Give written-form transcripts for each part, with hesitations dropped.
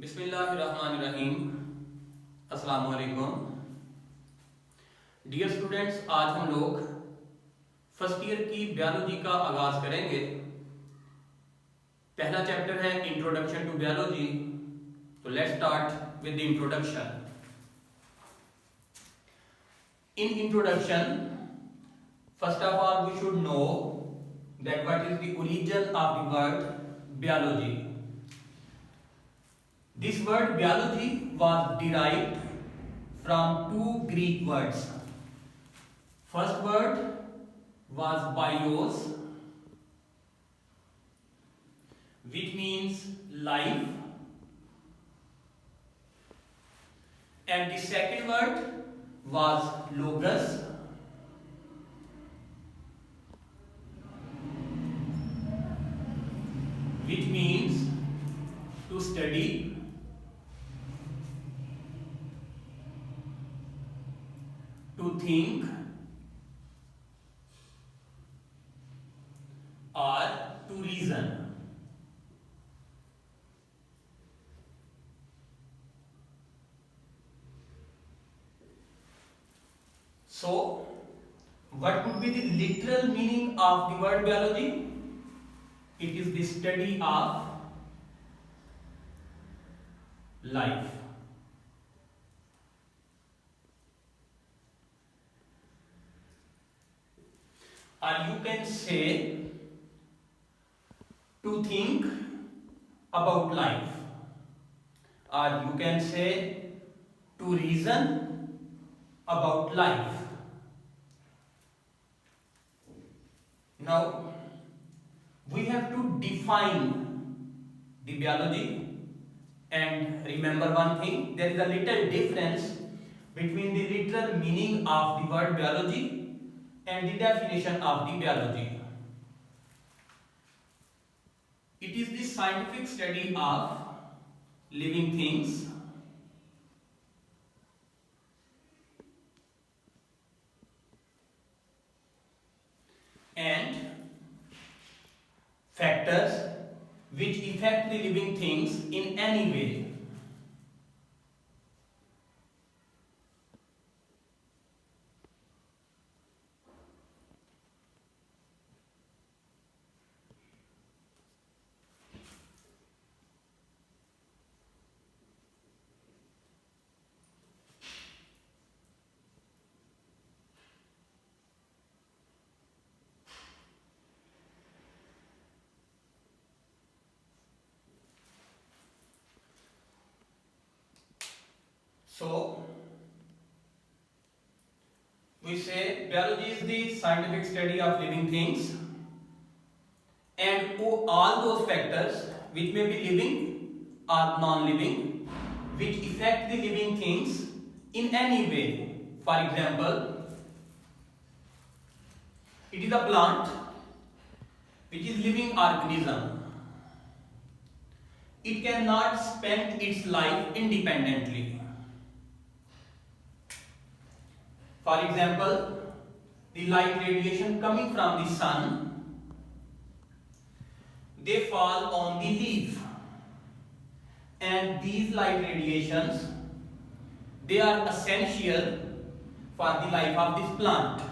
बिस्मिल्लाहिर्रहमानिर्रहीम। अस्सलाम वालेकुम। डियर स्टूडेंट्स, आज हम लोग फर्स्ट ईयर की बायोलॉजी का आगाज करेंगे। पहला चैप्टर है इंट्रोडक्शन टू बायोलॉजी। तो let's start with the introduction. In introduction, first of all we should know that what is the origin of the word biology. This word biology was derived from two Greek words. First word was bios, which means life, and the second word was logos, which means to study, to think, or to reason. So, what could be the literal meaning of the word biology? It is the study of life. Or you can say to think about life, or you can say to reason about life. Now we have to define the biology, and remember one thing, there is a little difference between the literal meaning of the word biology and the definition of the biology. It is the scientific study of living things and factors which affect the living things in any way. So we say biology is the scientific study of living things and all those factors which may be living or non-living which affect the living things in any way. For example, it is a plant which is living organism. It cannot spend its life independently. For example, the light radiation coming from the sun, they fall on the leaf, and these light radiations, they are essential for the life of this plant,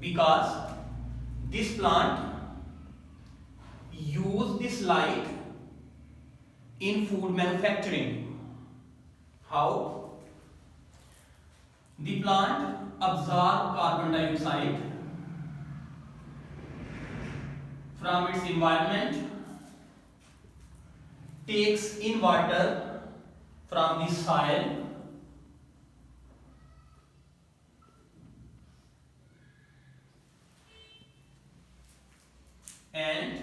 because this plant use this light in food manufacturing. How? The plant absorbs carbon dioxide from its environment, takes in water from the soil, and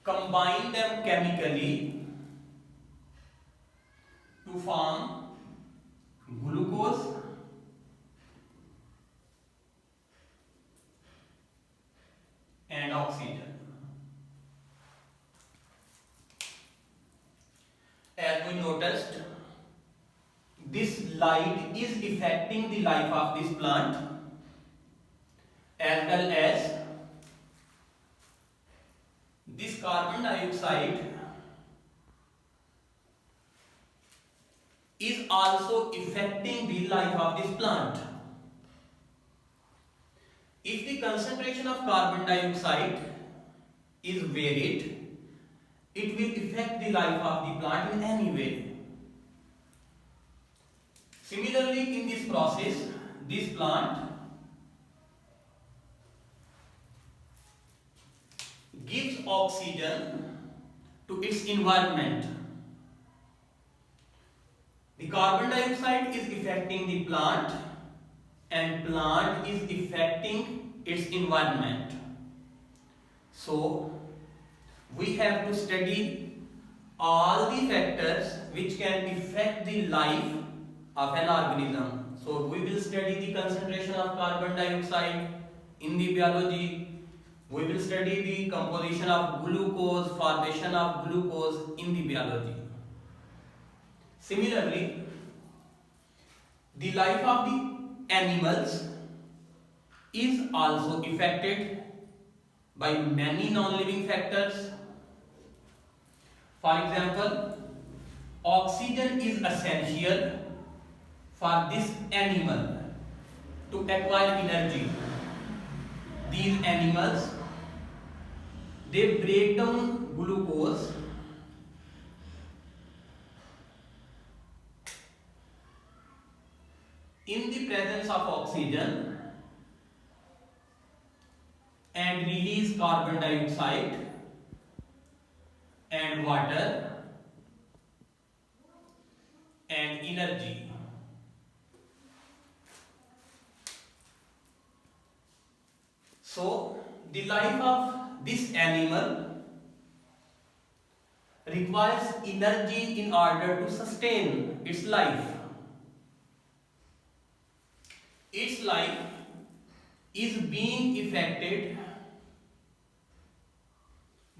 combine them chemically to form glucose and oxygen. As we noticed, this light is affecting the life of this plant as well as this carbon dioxide is also affecting the life of this plant. If the concentration of carbon dioxide is varied, it will affect the life of the plant in any way. Similarly, in this process, this plant gives oxygen to its environment. The carbon dioxide is affecting the plant and plant is affecting its environment. So, we have to study all the factors which can affect the life of an organism. So, we will study the concentration of carbon dioxide in the biology. We will study the composition of glucose, formation of glucose in the biology. Similarly, the life of the animals is also affected by many non-living factors. For example, oxygen is essential for this animal to acquire energy. These animals, they break down glucose in the presence of oxygen and release carbon dioxide and water and energy. So, the life of this animal requires energy in order to sustain its life. Its life is being affected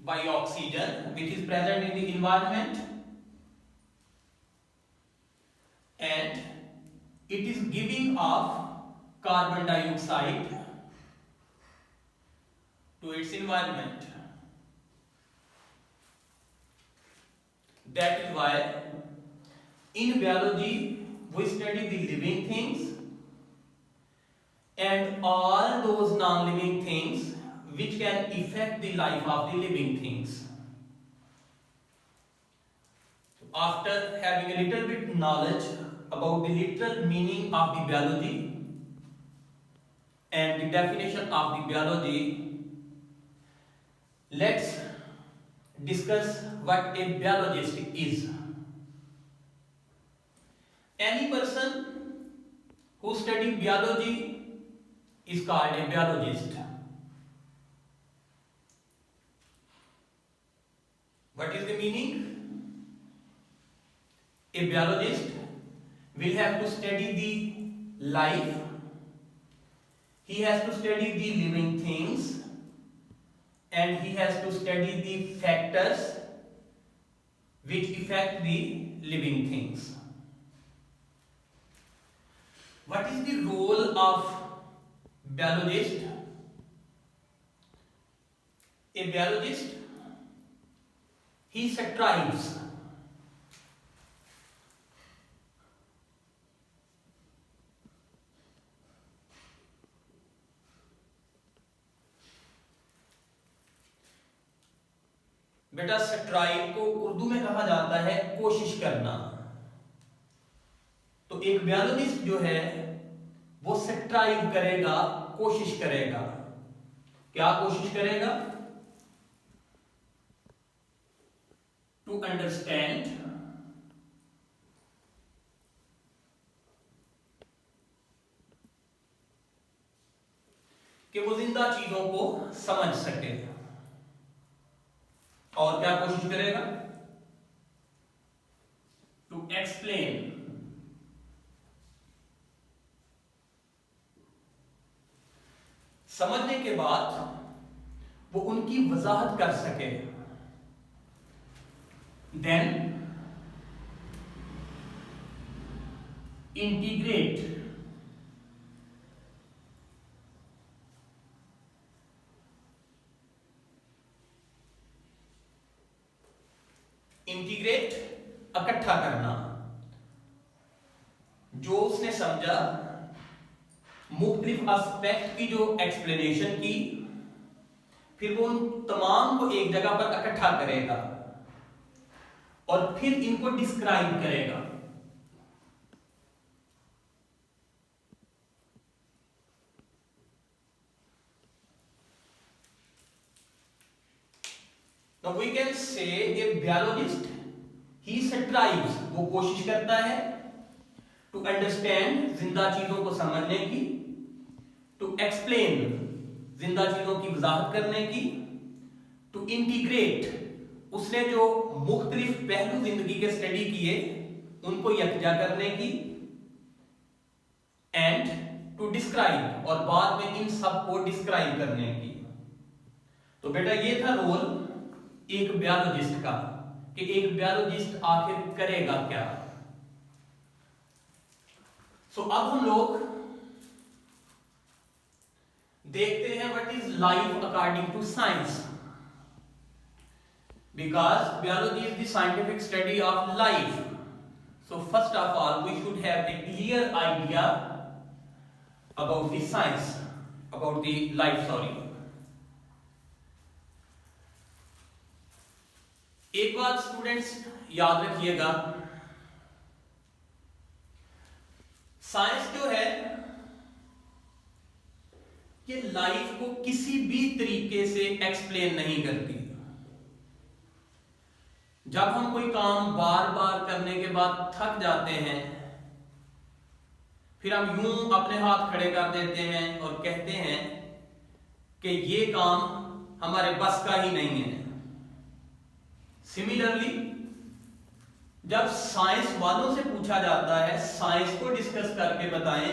by oxygen which is present in the environment, and it is giving off carbon dioxide to its environment. That is why in biology we study the living things and all those non-living things which can affect the life of the living things. After having a little bit knowledge about the literal meaning of the biology and the definition of the biology, let's discuss what a biologist is. Any person who studies biology is called a biologist. What is the meaning? A biologist will have to study the life, he has to study the living things, and he has to study the factors which affect the living things. What is the role of biologist? A biologist, he strives बेटा strive को उर्दू में कहा जाता है कोशिश करना। तो एक बियोलॉजिस्ट जो है वो स्ट्राइव करेगा, कोशिश करेगा। क्या कोशिश करेगा? टू अंडरस्टैंड कि वो जिंदा चीजों को समझ सके। और क्या कोशिश करेगा? To explain. समझने के बाद वो उनकी वजाहत कर सके। देन इंटीग्रेट इंटीग्रेट इकट्ठा करना, जो उसने समझा मुख्तलिफ एस्पेक्ट की जो एक्सप्लेनेशन की, फिर वो उन तमाम को एक जगह पर इकट्ठा करेगा और फिर इनको डिस्क्राइब करेगा। Now we can say a biologist, he strives, वो कोशिश करता है to understand, जिंदा चीजों को समझने की, to explain, जिंदा चीजों की वजाहत करने की, to integrate, उसने जो मुख्तलिफ पहलू जिंदगी के स्टडी किए उनको यकजा करने की, एंड टू डिस्क्राइब, और बाद में इन सब को डिस्क्राइब करने की। तो बेटा ये था रोल एक बायोलॉजिस्ट का, कि एक बायोलॉजिस्ट आखिर करेगा क्या। सो अब हम लोग देखते हैं what is life according to science, because biology is the scientific study of life. So first of all we should have a clear idea about the science, about the life, sorry. एक बात students याद रखिएगा, science जो है ये life को किसी भी तरीके से एक्सप्लेन नहीं करती। जब हम कोई काम बार बार करने के बाद थक जाते हैं, फिर हम यूं अपने हाथ खड़े कर देते हैं और कहते हैं कि ये काम हमारे बस का ही नहीं है। सिमिलरली जब साइंस वालों से पूछा जाता है, साइंस को डिस्कस करके बताएं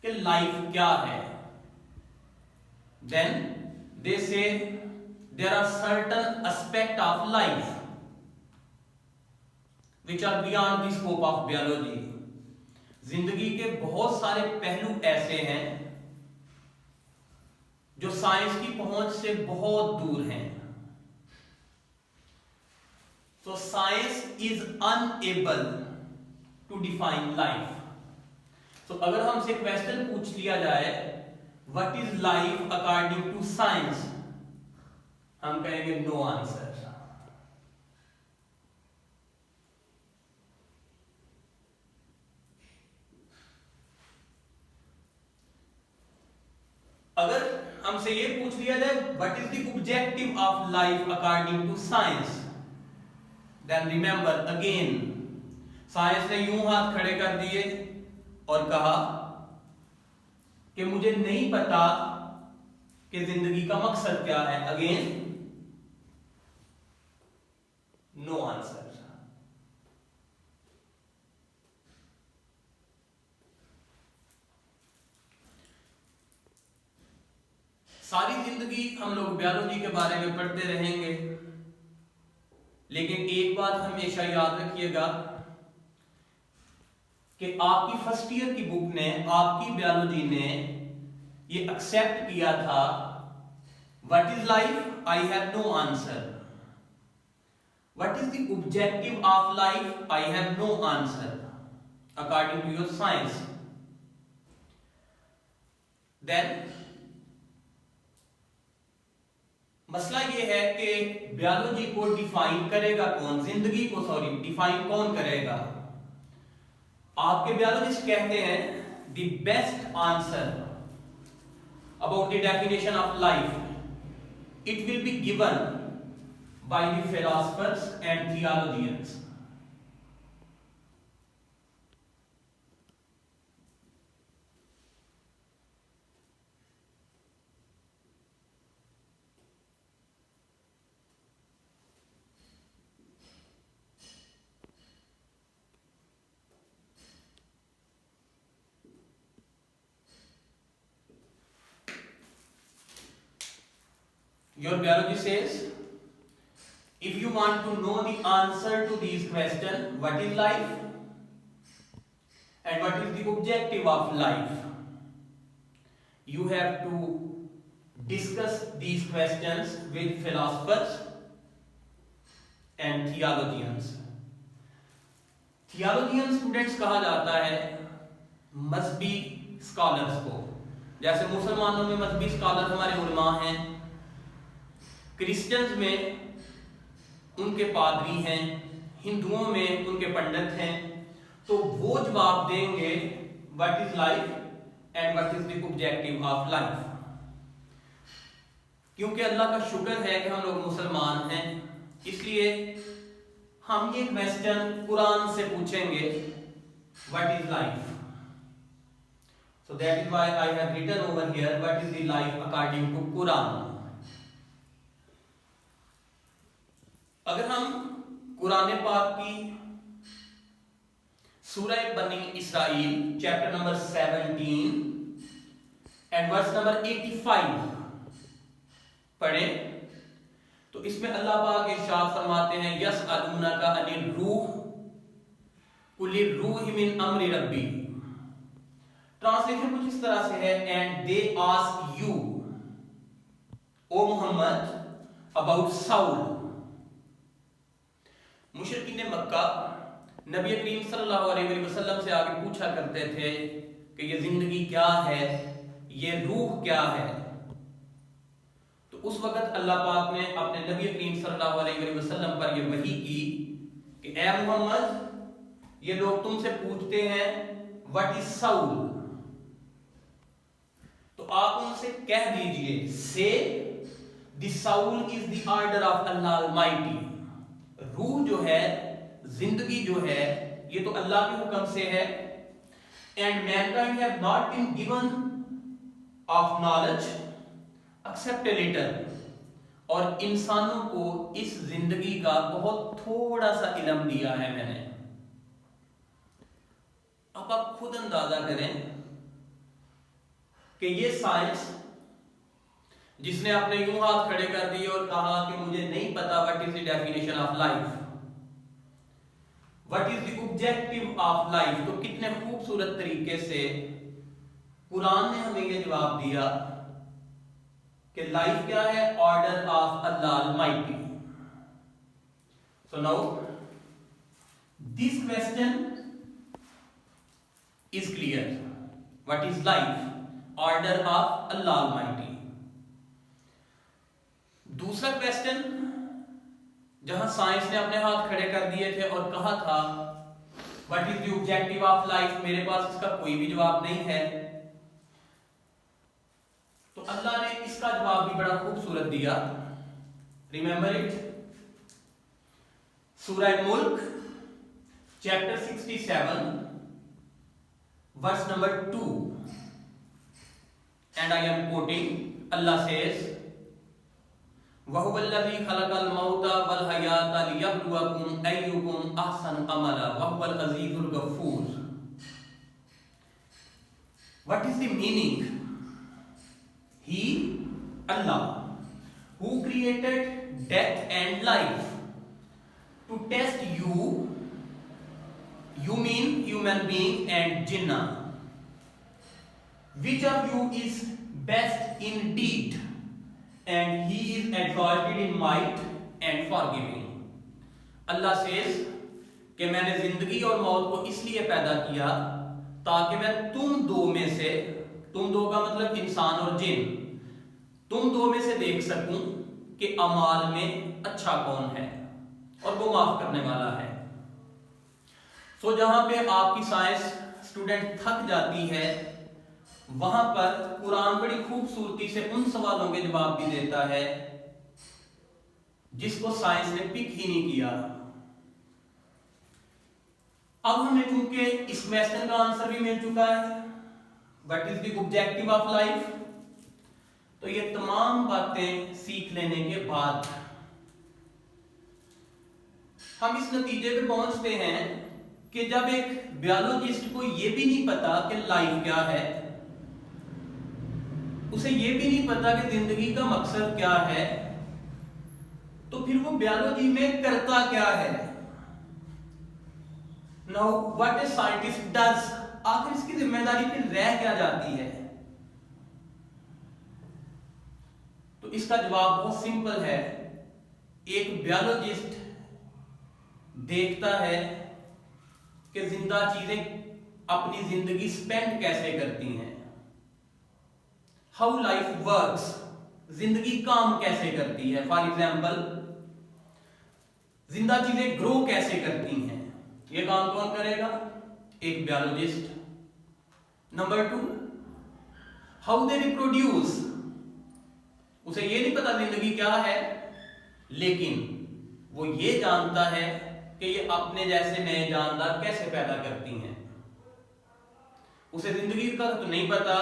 कि लाइफ क्या है, देन दे से there are certain aspect of life which are beyond the scope of biology। जिंदगी के बहुत सारे पहलू ऐसे हैं जो साइंस की पहुंच से बहुत दूर हैं। So science is unable to define life। So अगर हमसे क्वेश्चन पूछ लिया जाए what is life according to science, हम कहेंगे नो आंसर। अगर हमसे ये पूछ लिया जाए what is the objective of life according to science, then remember again, science ने यूं हाथ खड़े कर दिए और कहा कि मुझे नहीं पता कि जिंदगी का मकसद क्या है। Again no answer. सारी जिंदगी हम लोग बायोलॉजी के बारे में पढ़ते रहेंगे, लेकिन एक बात हमेशा याद रखिएगा कि आपकी फर्स्ट ईयर की बुक ने, आपकी बायोलॉजी ने ये एक्सेप्ट किया था what is life, I have no answer. What is the objective of life, I have no answer according to your science. Then मसला ये है कि बायोलॉजी को डिफाइन करेगा कौन, जिंदगी को सॉरी डिफाइन कौन करेगा। आपके बायोलॉजिस्ट कहते हैं the best answer about the definition of life it will be given by the philosophers and theologians. Your biology says, if you want to know the answer to these questions, what is life and what is the objective of life, you have to discuss these questions with philosophers and theologians. Theologian students कहा जाता है मजहबी scholars को। जैसे मुसलमानों में मजहबी scholar हमारे उलमा हैं, क्रिश्चियंस में उनके पादरी हैं, हिंदुओं में उनके पंडित हैं। तो वो जवाब देंगे what is life and what is the objective of life. क्योंकि अल्लाह का शुक्र है कि हम लोग मुसलमान हैं, इसलिए हम ये क्वेश्चन कुरान से पूछेंगे what is life. So that is why I have written over here what is the life according to Quran. अगर हम कुरान पाक की सूरह Bani Israel chapter number 17 and verse number 85 पढ़े तो इसमें अल्लाह पाक इरशाद फरमाते हैं यसअलूनका अनिर रूह कुलिर रूह मिन अम्रि रब्बी। ट्रांसलेशन कुछ इस तरह से है and they ask you O Muhammad about soul. मुशरिकीन मक्का नबी करीम सल्लल्लाहु अलैहि वसल्लम से आगे पूछा करते थे कि ये जिंदगी क्या है, ये रूह क्या है। तो उस वक्त अल्लाह पाक ने अपने नबी करीम सल्लल्लाहु अलैहि वसल्लम पर ये वही की कि ए मोहम्मद ये लोग तुमसे पूछते हैं व्हाट इज साउल, तो आप उनसे कह दीजिए से the Saul is the order of Allah Almighty. रूह जो है, जिंदगी जो है, ये तो अल्लाह के हुक्म से है। And mankind have not been given of knowledge except a little. और इंसानों को इस जिंदगी का बहुत थोड़ा सा इल्म दिया है मैंने। अब आप खुद अंदाजा करें कि ये साइंस जिसने अपने यूं हाथ खड़े कर दिए और कहा कि मुझे नहीं पता what is the definition of life, what is the objective of life, तो कितने खूबसूरत तरीके से कुरान ने हमें यह जवाब दिया कि लाइफ क्या है, order of Allah Almighty. So now this question is clear, what is life, order of Allah Almighty. दूसरा क्वेश्चन जहां साइंस ने अपने हाथ खड़े कर दिए थे और कहा था what is the objective of life, मेरे पास इसका कोई भी जवाब नहीं है, तो अल्लाह ने इसका जवाब भी बड़ा खूबसूरत दिया। रिमेंबर इट, सूरह मुल्क chapter 67 verse number 2 and I am quoting, Allah says वहुवल्लज़ी खलक़ल मौता वल हयाता लियब्लुवकुम अय्युकुम अहसनु अमला वहुवल अज़ीज़ुल गफ़ूर। What is the meaning? He, Allah, who created death and life to test you, you mean human being and jinnah, which of you is best in deed, and he is exalted in might and forgiving. Allah says कि मैंने जिंदगी और मौत को इसलिए पैदा किया ताकि मैं तुम दो में से, तुम दो का मतलब इंसान और जिन, तुम दो में से देख सकूं कि अमाल में अच्छा कौन है और वो माफ करने वाला है। सो जहां पे आपकी साइंस स्टूडेंट थक जाती है, वहां पर कुरान बड़ी खूबसूरती से उन सवालों के जवाब भी देता है जिसको साइंस ने पिक ही नहीं किया। अब हमें चूंकि इस क्वेश्चन का आंसर भी मिल चुका है, what is the objective of life, तो ये तमाम बातें सीख लेने के बाद हम इस नतीजे पे पहुंचते हैं कि जब एक बायोलॉजिस्ट को ये भी नहीं पता कि लाइफ क्या है, उसे ये भी नहीं पता कि जिंदगी का मकसद क्या है, तो फिर वो बायोलॉजी में करता क्या है। Now what a scientist does, आखिर इसकी जिम्मेदारी फिर रह क्या जाती है? तो इसका जवाब बहुत सिंपल है। एक बायोलॉजिस्ट देखता है कि जिंदा चीजें अपनी जिंदगी स्पेंड कैसे करती हैं, हाउ लाइफ वर्क्स, जिंदगी काम कैसे करती है। फॉर एग्जाम्पल, जिंदा चीजें ग्रो कैसे करती हैं, ये काम कौन करेगा? एक biologist. Number 2, how they reproduce, उसे ये नहीं पता जिंदगी क्या है, लेकिन वो ये जानता है कि ये अपने जैसे नए जानदार कैसे पैदा करती हैं। उसे जिंदगी का तो नहीं पता,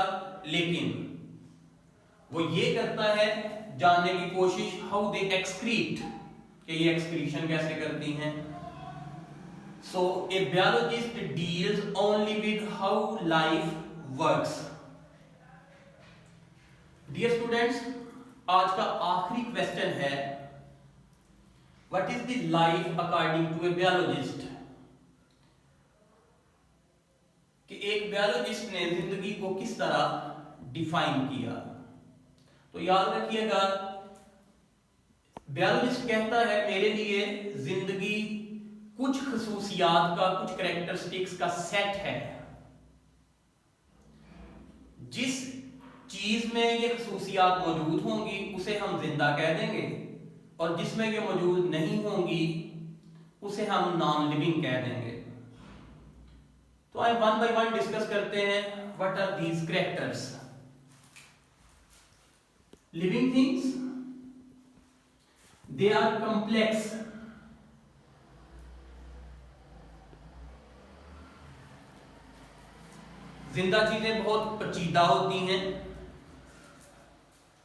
लेकिन वो ये करता है जानने की कोशिश, हाउ दे एक्सक्रीट, कि ये एक्सक्रीशन कैसे करती हैं। So a biologist deals only with how life works. Dear students, आज का आखिरी क्वेश्चन है, what is the life according to a biologist. कि एक बायोलॉजिस्ट ने जिंदगी को किस तरह डिफाइन किया। तो याद रखिएगा, बायोलॉजिस्ट कहता है मेरे लिए जिंदगी कुछ खसूसियात का, कुछ कैरेक्टरिस्टिक्स का सेट है। जिस चीज में ये खसूसियात मौजूद होंगी उसे हम जिंदा कह देंगे, और जिसमें ये मौजूद नहीं होंगी उसे हम नॉन लिविंग कह देंगे। तो आइए वन बाय वन डिस्कस करते हैं, what are these characters. Living things, they are complex, जिंदा चीजें बहुत पेचीदा होती हैं।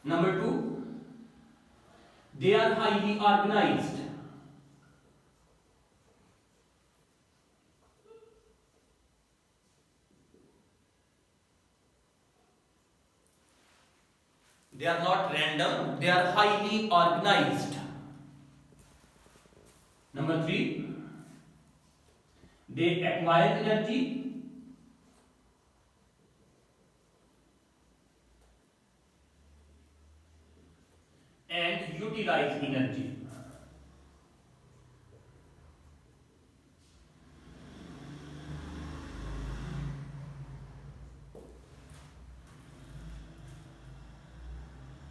Number 2, they are highly organised, they are not random, they are highly organized. Number 3, they acquire energy and utilize energy.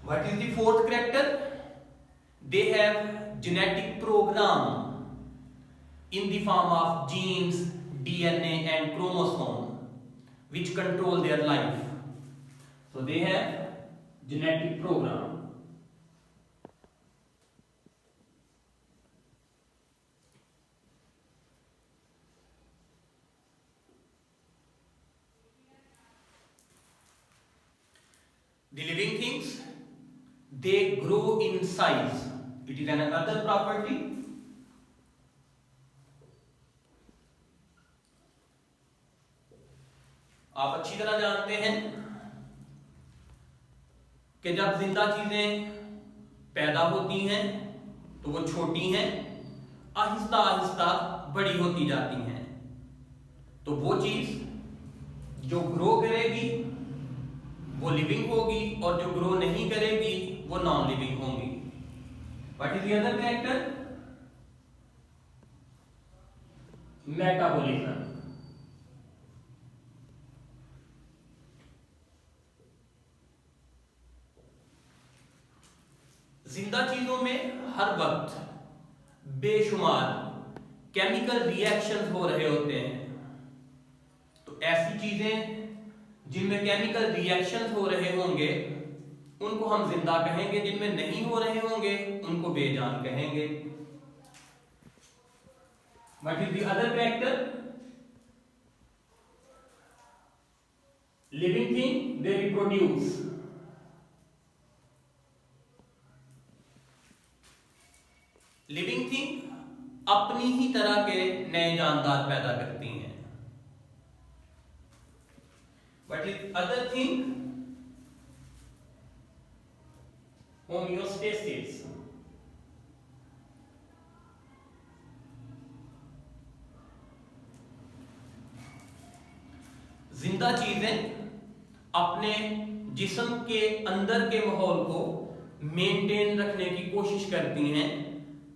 What is the fourth character? They have genetic program in the form of genes, DNA and chromosome which control their life. So they have genetic program. The living things, they grow in size. It is another property. आप अच्छी तरह जानते हैं कि जब जिंदा चीजें पैदा होती हैं तो वो छोटी हैं, आहिस्ता आहिस्ता बड़ी होती जाती हैं। तो वो चीज जो ग्रो करेगी वो लिविंग होगी, और जो ग्रो नहीं करेगी वो नॉन लिविंग होंगी। What is the other character? Metabolism. जिंदा चीजों में हर वक्त बेशुमार केमिकल रिएक्शंस हो रहे होते हैं। तो ऐसी चीजें जिनमें केमिकल रिएक्शंस हो रहे होंगे उनको हम जिंदा कहेंगे, जिनमें नहीं हो रहे होंगे उनको बेजान कहेंगे। What is the other character? Living thing, they reproduce. Living thing अपनी ही तरह के नए जानदार पैदा करती हैं। What is other thing? Homeostasis. जिंदा चीजें अपने जिस्म के अंदर के माहौल को मेंटेन रखने की कोशिश करती हैं,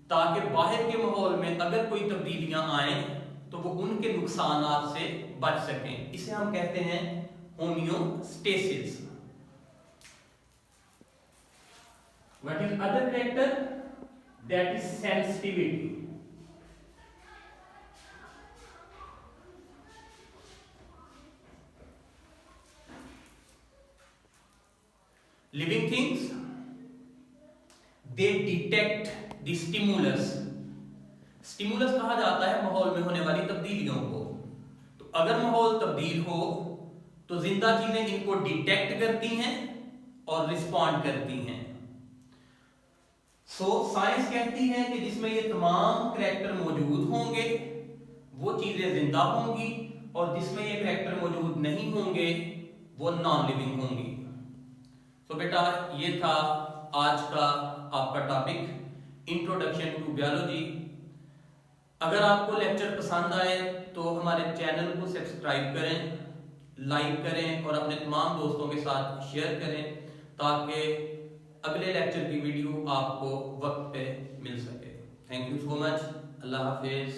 ताकि बाहर के माहौल में अगर कोई तब्दीलियां आए तो वो उनके नुकसानात से बच सकें। इसे हम कहते हैं homeostasis. What is other character? That is sensitivity. Living things they detect the stimulus. Stimulus कहा जाता है माहौल में होने वाली तब्दीलियों को। तो अगर माहौल तब्दील हो तो जिंदा चीजें इनको डिटेक्ट करती हैं और रिस्पॉन्ड करती हैं। साइंस कहती है कि जिसमें ये तमाम करैक्टर मौजूद होंगे वो चीजें जिंदा होंगी, और जिसमें ये करैक्टर मौजूद नहीं होंगे वो नॉन लिविंग होंगी। बेटा ये था आज का आपका टॉपिक इंट्रोडक्शन टू बायोलॉजी। अगर आपको लेक्चर पसंद आए तो हमारे चैनल को सब्सक्राइब करें, लाइक करें और अपने तमाम दोस्तों के साथ शेयर करें ताकि अगले लेक्चर की वीडियो आपको वक्त पे मिल सके। Thank you so much. Allah Hafiz.